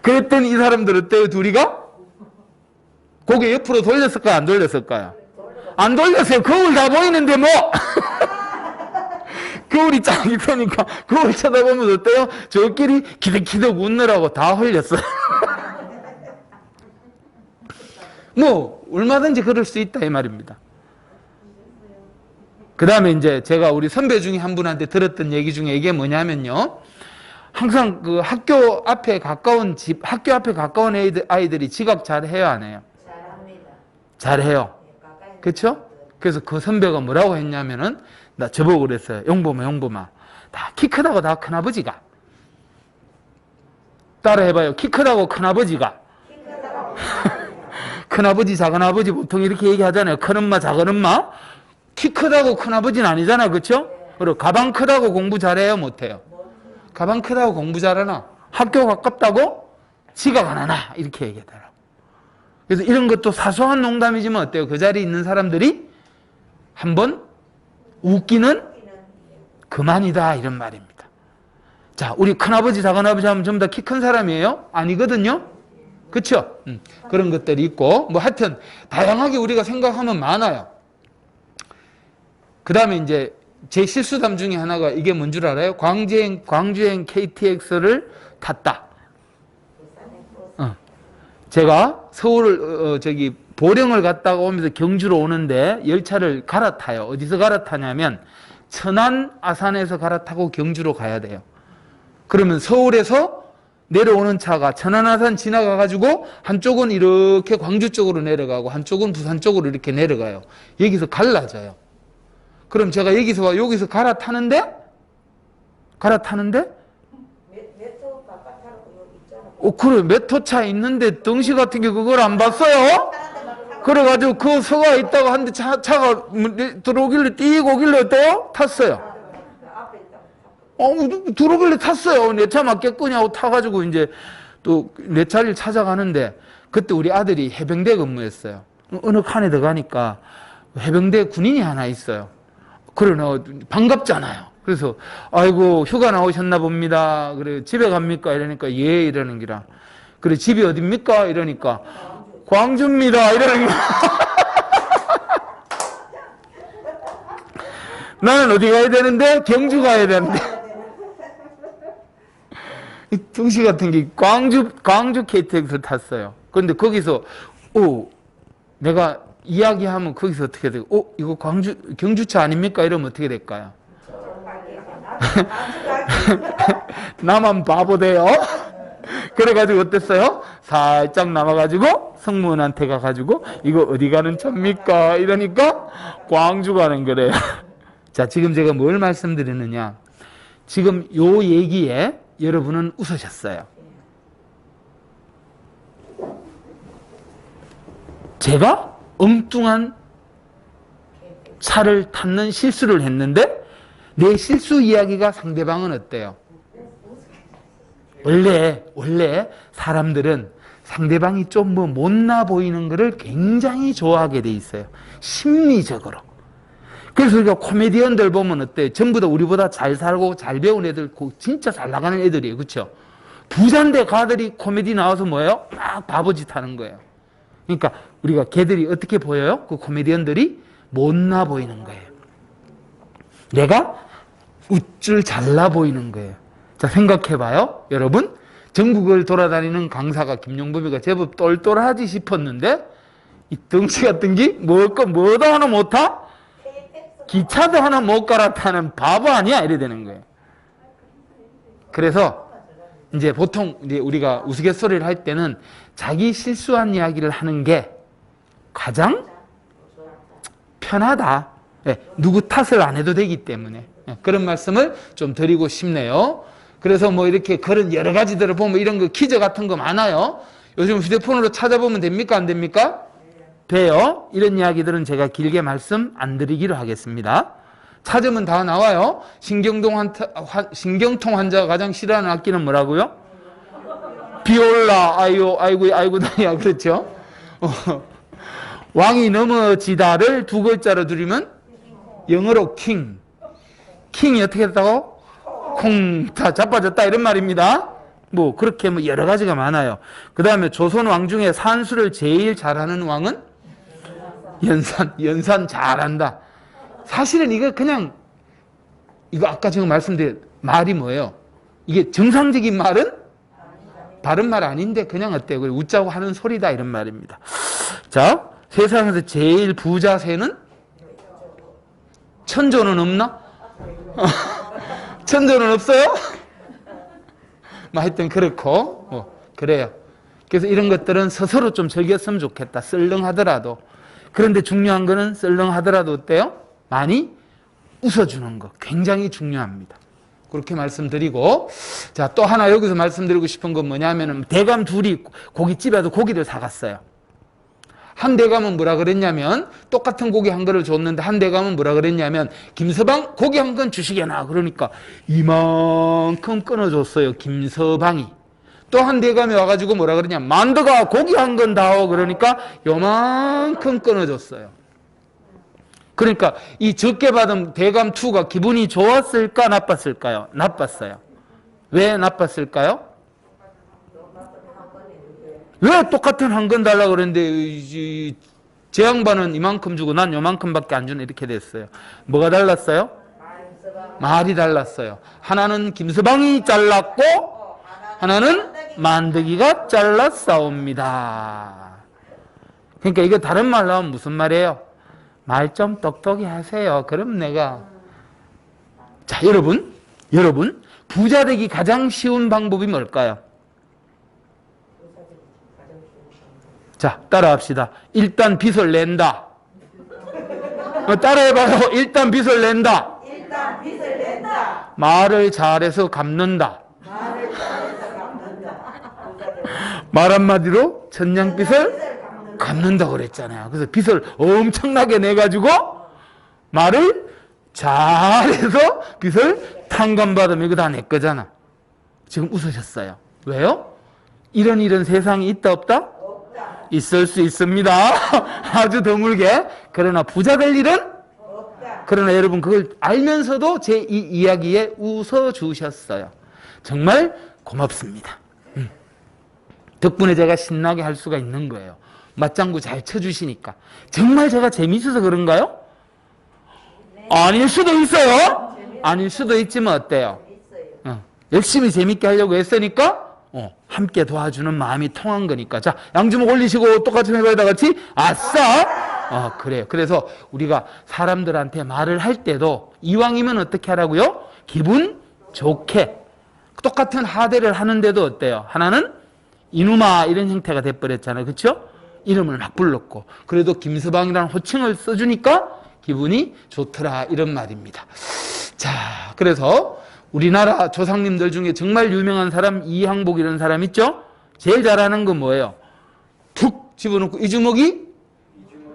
그랬더니 이 사람들 어때요? 둘이가? 고개 옆으로 돌렸을까요? 안 돌렸을까요? 안 돌렸어요. 거울 다 보이는데 뭐. 거울이 쫙 있으니까 거울 쳐다보면 어때요? 저끼리 기득기득 웃느라고 다 흘렸어요. 뭐 얼마든지 그럴 수 있다 이 말입니다. 그 다음에 이제 제가 우리 선배 중에 한 분한테 들었던 얘기 중에 이게 뭐냐면요. 항상 그 학교 앞에 가까운 아이들이 지각 잘 해요, 안 해요? 잘합니다. 잘해요. 그렇죠? 그래서 그 선배가 뭐라고 했냐면은 나 저보고 그랬어요. 용범아. 다 키 크다고 다 큰아버지가. 따라해봐요. 키 크다고 큰아버지가. 큰아버지, 작은아버지 보통 이렇게 얘기하잖아요. 큰엄마, 작은엄마. 키 크다고 큰아버지는 아니잖아. 그렇죠? 그리고 가방 크다고 공부 잘해요? 못해요? 가방 크다고 공부 잘하나? 학교 가깝다고? 지각 안 하나? 이렇게 얘기하더라고. 그래서 이런 것도 사소한 농담이지만 어때요? 그 자리에 있는 사람들이 한번 웃기는 그만이다 이런 말입니다. 자, 우리 큰아버지, 작은아버지 하면 전부 다 키 큰 사람이에요? 아니거든요? 그렇죠? 그런 것들이 있고 뭐 하여튼 다양하게 우리가 생각하면 많아요. 그 다음에 이제 제 실수담 중에 하나가 이게 뭔 줄 알아요? 광주행 KTX를 탔다. 제가 서울을 보령을 갔다가 오면서 경주로 오는데 열차를 갈아타요. 어디서 갈아타냐면 천안 아산에서 갈아타고 경주로 가야 돼요. 그러면 서울에서 내려오는 차가 천안 아산 지나가가지고 한쪽은 이렇게 광주 쪽으로 내려가고 한쪽은 부산 쪽으로 이렇게 내려가요. 여기서 갈라져요. 그럼 제가 여기서 갈아타는데 메트로 바깥하고 여기 있잖아. 그래 메토차 있는데 덩시 같은 게 그걸 안 봤어요? 그래가지고 그 서가 있다가 한데 차가 들어오길래 띄고 오길래 어때요? 탔어요. 앞에 있다. 들어오길래 탔어요. 내 차 맞겠거냐고 타가지고 이제 또 내 차를 찾아가는데 그때 우리 아들이 해병대 근무했어요. 어느 칸에 들어가니까 해병대 군인이 하나 있어요. 그래, 반갑잖아요. 그래서, 아이고, 휴가 나오셨나 봅니다. 그래, 집에 갑니까? 이러니까, 예, 이러는 기라. 그래, 집이 어딥니까? 이러니까, 광주입니다. 이러는 기라. 나는 어디 가야 되는데? 경주 가야 되는데. 이 등시 같은 게 광주 KTX를 탔어요. 그런데 거기서, 내가 이야기하면 거기서 어떻게 되고, 이거 경주차 아닙니까? 이러면 어떻게 될까요? 나만 바보 돼요? 그래가지고 어땠어요? 살짝 남아가지고 승무원한테 가가지고 이거 어디 가는 차입니까? 이러니까 광주 가는 거래요. 자, 지금 제가 뭘 말씀드리느냐. 지금 요 얘기에 여러분은 웃으셨어요. 제가 엉뚱한 차를 탔는 실수를 했는데 내 실수 이야기가 상대방은 어때요? 원래 사람들은 상대방이 좀 뭐 못나 보이는 것을 굉장히 좋아하게 돼 있어요. 심리적으로. 그래서 우리가 코미디언들 보면 어때요? 전부 다 우리보다 잘 살고 잘 배운 애들, 진짜 잘 나가는 애들이에요. 그렇죠? 부자인데 가들이 코미디 나와서 뭐예요? 막 바보짓 하는 거예요. 그러니까 우리가 걔들이 어떻게 보여요? 그 코미디언들이 못나 보이는 거예요. 내가 우쭐 잘나 보이는 거예요. 자, 생각해봐요. 여러분, 전국을 돌아다니는 강사가 김용범이가 제법 똘똘하지 싶었는데 이 덩치 같은 게 뭐도 하나 못 타? 기차도 하나 못 갈아타는 바보 아니야? 이래 되는 거예요. 그래서 이제 보통 이제 우리가 우스갯소리를 할 때는 자기 실수한 이야기를 하는 게 가장 편하다. 네, 누구 탓을 안 해도 되기 때문에 그런 말씀을 좀 드리고 싶네요. 그래서 뭐 이렇게 그런 여러 가지들을 보면 이런 거 퀴즈 같은 거 많아요. 요즘 휴대폰으로 찾아보면 됩니까? 안 됩니까? 돼요. 이런 이야기들은 제가 길게 말씀 안 드리기로 하겠습니다. 찾으면 다 나와요. 신경통 환자가 가장 싫어하는 악기는 뭐라고요? 비올라, 아이고, 다야. 그렇죠? 왕이 넘어지다를 두 글자로 줄이면 영어로 킹. 킹이 어떻게 했다고? 콩, 다 자빠졌다. 이런 말입니다. 뭐, 그렇게 뭐 여러 가지가 많아요. 그 다음에 조선 왕 중에 산수를 제일 잘하는 왕은? 연산 잘한다. 사실은 이거 그냥, 이거 아까 제가 말씀드린 말이 뭐예요? 이게 정상적인 말은? 바른 말 아닌데 그냥 어때요? 웃자고 하는 소리다 이런 말입니다. 자, 세상에서 제일 부자 새는? 천조는 없나? 천조는 없어요? 뭐 하여튼 그렇고 그래요. 그래서 이런 것들은 스스로 좀 즐겼으면 좋겠다. 썰렁하더라도. 그런데 중요한 거는 썰렁하더라도 어때요? 많이 웃어주는 거 굉장히 중요합니다. 그렇게 말씀드리고, 자, 또 하나 여기서 말씀드리고 싶은 건 뭐냐면은 대감 둘이 고깃집에서 고기를 사갔어요. 한 대감은 뭐라 그랬냐면 똑같은 고기 한 그릇을 줬는데 한 대감은 뭐라 그랬냐면 김서방 고기 한 건 주시게나. 그러니까 이만큼 끊어줬어요. 김서방이. 또 한 대감이 와가지고 뭐라 그러냐, 만두가 고기 한 건 다오. 그러니까 요만큼 끊어줬어요. 그러니까 이 적게 받은 대감 2가 기분이 좋았을까 나빴을까요? 나빴어요. 왜 나빴을까요? 왜 똑같은 한 건 달라고 그랬는데 제 양반은 이만큼 주고 난 요만큼밖에 안 주네 이렇게 됐어요. 뭐가 달랐어요? 말이 달랐어요. 하나는 김서방이 잘랐고 하나는 만드기가 잘랐사옵니다. 그러니까 이거 다른 말로 하면 무슨 말이에요? 말 좀 똑똑히 하세요. 그럼 내가. 자, 여러분 부자 되기 가장 쉬운 방법이 뭘까요? 자, 따라합시다. 일단 빚을 낸다. 따라해봐요. 일단 빚을 낸다. 말을 잘해서 갚는다. 말 한마디로 천냥빚을 갚는다고 그랬잖아요. 그래서 빚을 엄청나게 내가지고 말을 잘해서 빚을 탕감받으면 이거 다 내 거잖아. 지금 웃으셨어요. 왜요? 이런 세상이 있다 없다? 있을 수 있습니다. 아주 드물게. 그러나 부자 될 일은? 그러나 여러분 그걸 알면서도 제 이 이야기에 웃어주셨어요. 정말 고맙습니다. 덕분에 제가 신나게 할 수가 있는 거예요. 맞장구 잘 쳐주시니까. 정말 제가 재미있어서 그런가요? 아닐 수도 있어요. 아닐 수도 있지만 어때요? 열심히 재밌게 하려고 했으니까 함께 도와주는 마음이 통한 거니까. 자, 양주먹 올리시고 똑같이 해봐요. 다 같이. 아싸! 그래요. 그래서 우리가 사람들한테 말을 할 때도 이왕이면 어떻게 하라고요? 기분 좋게. 똑같은 하대를 하는데도 어때요? 하나는 이누마 이런 형태가 돼버렸잖아요. 그렇죠? 이름을 막 불렀고 그래도 김서방이라는 호칭을 써주니까 기분이 좋더라 이런 말입니다. 자, 그래서 우리나라 조상님들 중에 정말 유명한 사람 이항복 이런 사람 있죠? 제일 잘하는 건 뭐예요? 툭 집어넣고 이 주먹이?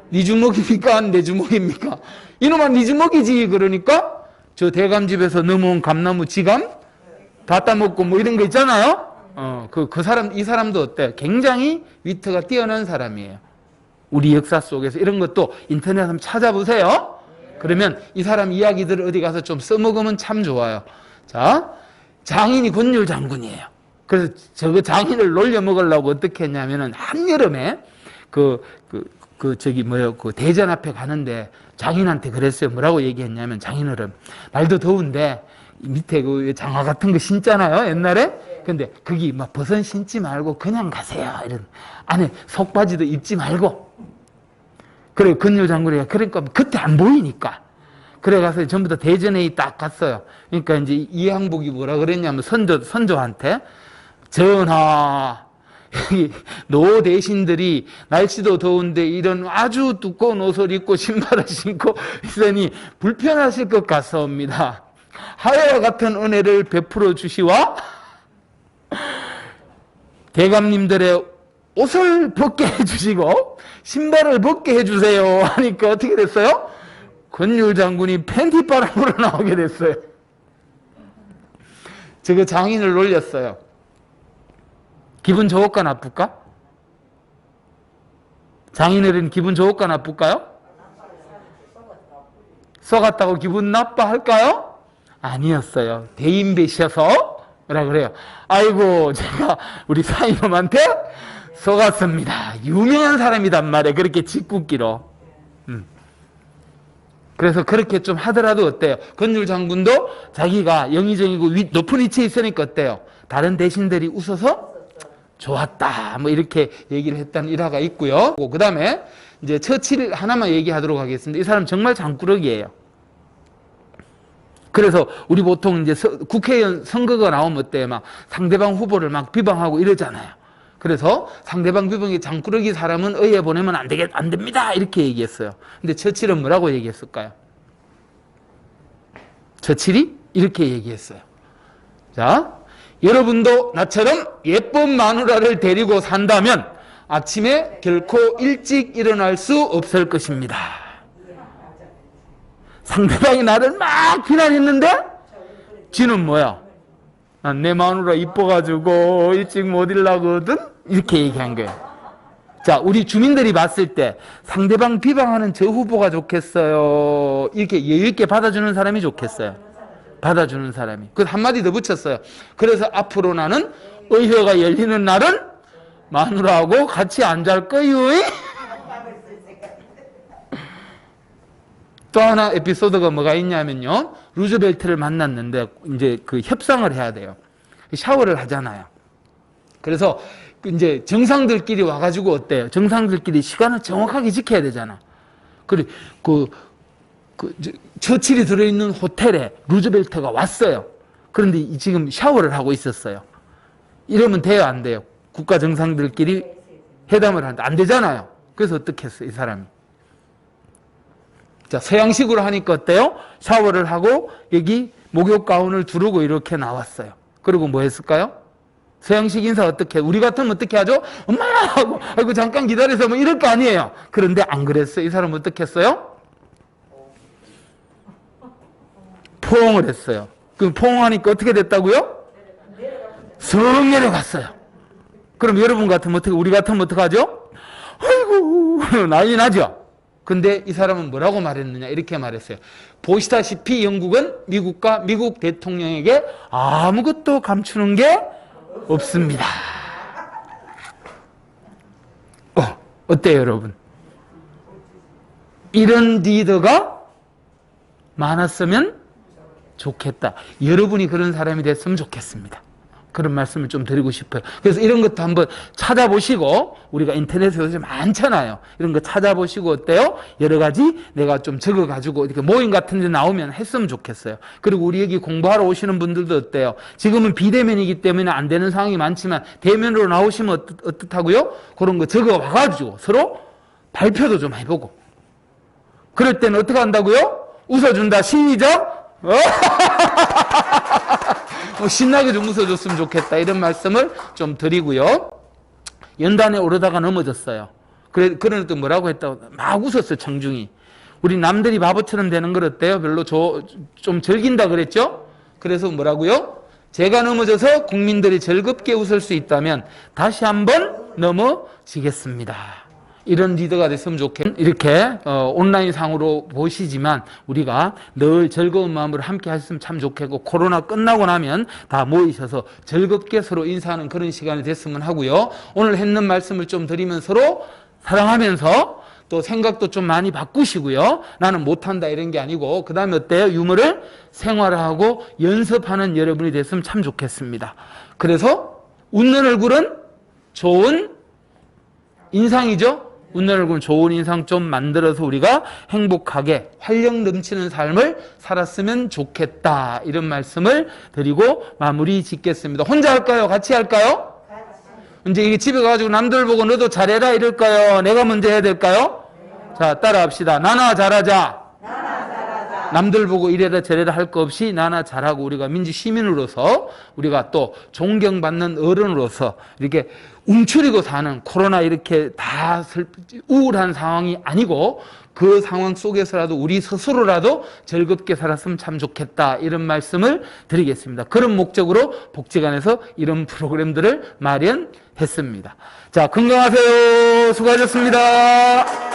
네 주먹입니까? 내 주먹입니까? 이놈아 네 주먹이지. 그러니까 저 대감집에서 넘어온 감나무 지감 다 따먹고 뭐 이런 거 있잖아요. 그 사람, 이 사람도 어때? 굉장히 위트가 뛰어난 사람이에요. 우리 역사 속에서 이런 것도 인터넷에 한번 찾아보세요. 그러면 이 사람 이야기들을 어디 가서 좀 써먹으면 참 좋아요. 자, 장인이 권율 장군이에요. 그래서 저거 장인을 놀려먹으려고 어떻게 했냐면은 한여름에 그 대전 앞에 가는데 장인한테 그랬어요. 뭐라고 얘기했냐면, 장인어른, 날도 더운데 밑에 그 장화 같은 거 신잖아요, 옛날에. 근데 거기 막 버선 신지 말고 그냥 가세요. 이런, 안에 속바지도 입지 말고. 그래, 권율 장군이, 그러니까 그때 안 보이니까. 그래 가서 전부 다 대전에 딱 갔어요. 그러니까 이제 이항복이 뭐라 그랬냐면, 선조한테, 전하, 노 대신들이 날씨도 더운데 이런 아주 두꺼운 옷을 입고 신발을 신고 있으니 불편하실 것 같사옵니다. 하여와 같은 은혜를 베풀어 주시와 대감님들의 옷을 벗게 해주시고 신발을 벗게 해주세요 하니까 어떻게 됐어요? 권율 장군이 팬티바람으로 나오게 됐어요. 저거 장인을 놀렸어요. 기분 좋을까 나쁠까? 장인어른 기분 좋을까 나쁠까요? 썩었다고 기분 나빠할까요? 아니었어요. 대인배셔서 뭐라 그래요? 아이고, 제가 우리 사인놈한테 속았습니다. 유명한 사람이단 말이에요. 그렇게 짓궂기로. 그래서 그렇게 좀 하더라도 어때요? 권율 장군도 자기가 영의정이고 높은 위치에 있으니까 어때요? 다른 대신들이 웃어서 좋았다, 뭐 이렇게 얘기를 했다는 일화가 있고요. 그 다음에 이제 처칠 하나만 얘기하도록 하겠습니다. 이 사람 정말 장꾸러기예요. 그래서 우리 보통 이제 국회의원 선거가 나오면 어때요? 막 상대방 후보를 막 비방하고 이러잖아요. 그래서 상대방 비방이 장꾸러기 사람은 의회 보내면 안 됩니다, 이렇게 얘기했어요. 근데 처칠은 뭐라고 얘기했을까요? 처칠이 이렇게 얘기했어요. 자, 여러분도 나처럼 예쁜 마누라를 데리고 산다면 아침에 결코 일찍 일어날 수 없을 것입니다. 상대방이 나를 막 비난했는데 쥐는 뭐야? 난 내 마누라 이뻐가지고 일찍 못 일나거든? 이렇게 얘기한 거예요. 자, 우리 주민들이 봤을 때 상대방 비방하는 저 후보가 좋겠어요? 이렇게 여유 있게 받아주는 사람이 좋겠어요? 받아주는 사람이. 그 한마디 더 붙였어요. 그래서 앞으로 나는 의회가 열리는 날은 마누라하고 같이 안 잘 거요. 또 하나 에피소드가 뭐가 있냐면요. 루즈벨트를 만났는데 이제 그 협상을 해야 돼요. 샤워를 하잖아요. 그래서 이제 정상들끼리 와가지고 어때요? 정상들끼리 시간을 정확하게 지켜야 되잖아. 그래, 처칠이 들어있는 호텔에 루즈벨트가 왔어요. 그런데 지금 샤워를 하고 있었어요. 이러면 돼요, 안 돼요? 국가 정상들끼리 회담을 하는데 안 되잖아요. 그래서 어떻게 했어요, 이 사람이? 자, 서양식으로 하니까 어때요? 샤워를 하고 여기 목욕 가운을 두르고 이렇게 나왔어요. 그리고 뭐 했을까요? 서양식 인사 어떻게, 우리 같으면 어떻게 하죠? 엄마! 하고, 아이고, 잠깐 기다려서 뭐 이럴 거 아니에요. 그런데 안 그랬어요. 이 사람은 어떻게 했어요? 포옹을 했어요. 그 포옹하니까 어떻게 됐다고요? 성 내려갔어요. 그럼 여러분 같으면 어떻게, 우리 같으면 어떡하죠? 아이고, 난리 나죠? 근데 이 사람은 뭐라고 말했느냐? 이렇게 말했어요. 보시다시피 영국은 미국과 미국 대통령에게 아무것도 감추는 게 없습니다. 어때요, 여러분? 이런 리더가 많았으면 좋겠다. 여러분이 그런 사람이 됐으면 좋겠습니다. 그런 말씀을 좀 드리고 싶어요. 그래서 이런 것도 한번 찾아보시고, 우리가 인터넷에 요새 많잖아요. 이런 거 찾아보시고 어때요? 여러 가지 내가 좀 적어가지고 이렇게 모임 같은 데 나오면 했으면 좋겠어요. 그리고 우리 여기 공부하러 오시는 분들도 어때요? 지금은 비대면이기 때문에 안 되는 상황이 많지만 대면으로 나오시면 어떻다고요? 그런 거 적어와가지고 서로 발표도 좀 해보고. 그럴 때는 어떻게 한다고요? 웃어준다. 시작! 신나게 좀 웃어줬으면 좋겠다, 이런 말씀을 좀 드리고요. 연단에 오르다가 넘어졌어요. 그러니까 뭐라고 했다고 막 웃었어요, 청중이. 우리 남들이 바보처럼 되는 걸 어때요? 별로 좀 즐긴다 그랬죠? 그래서 뭐라고요? 제가 넘어져서 국민들이 즐겁게 웃을 수 있다면 다시 한번 넘어지겠습니다. 이런 리더가 됐으면 좋겠. 이렇게 온라인 상으로 보시지만 우리가 늘 즐거운 마음으로 함께 하셨으면 참 좋겠고, 코로나 끝나고 나면 다 모이셔서 즐겁게 서로 인사하는 그런 시간이 됐으면 하고요. 오늘 했는 말씀을 좀 드리면 서로 사랑하면서 또 생각도 좀 많이 바꾸시고요. 나는 못한다 이런 게 아니고, 그 다음에 어때요? 유머를 생활화하고 연습하는 여러분이 됐으면 참 좋겠습니다. 그래서 웃는 얼굴은 좋은 인상이죠. 웃는 얼굴은 좋은 인상 좀 만들어서 우리가 행복하게 활력 넘치는 삶을 살았으면 좋겠다, 이런 말씀을 드리고 마무리 짓겠습니다. 혼자 할까요? 같이 할까요? 이제 이게 집에 가가지고 남들 보고 너도 잘해라 이럴까요? 내가 먼저 해야 될까요? 자, 따라합시다. 나나 잘하자. 남들 보고 이래라 저래라 할 거 없이 나나 잘하고, 우리가 민주 시민으로서, 우리가 또 존경받는 어른으로서 이렇게 움츠리고 사는, 코로나 이렇게 다 우울한 상황이 아니고 그 상황 속에서라도 우리 스스로라도 즐겁게 살았으면 참 좋겠다, 이런 말씀을 드리겠습니다. 그런 목적으로 복지관에서 이런 프로그램들을 마련했습니다. 자, 건강하세요. 수고하셨습니다.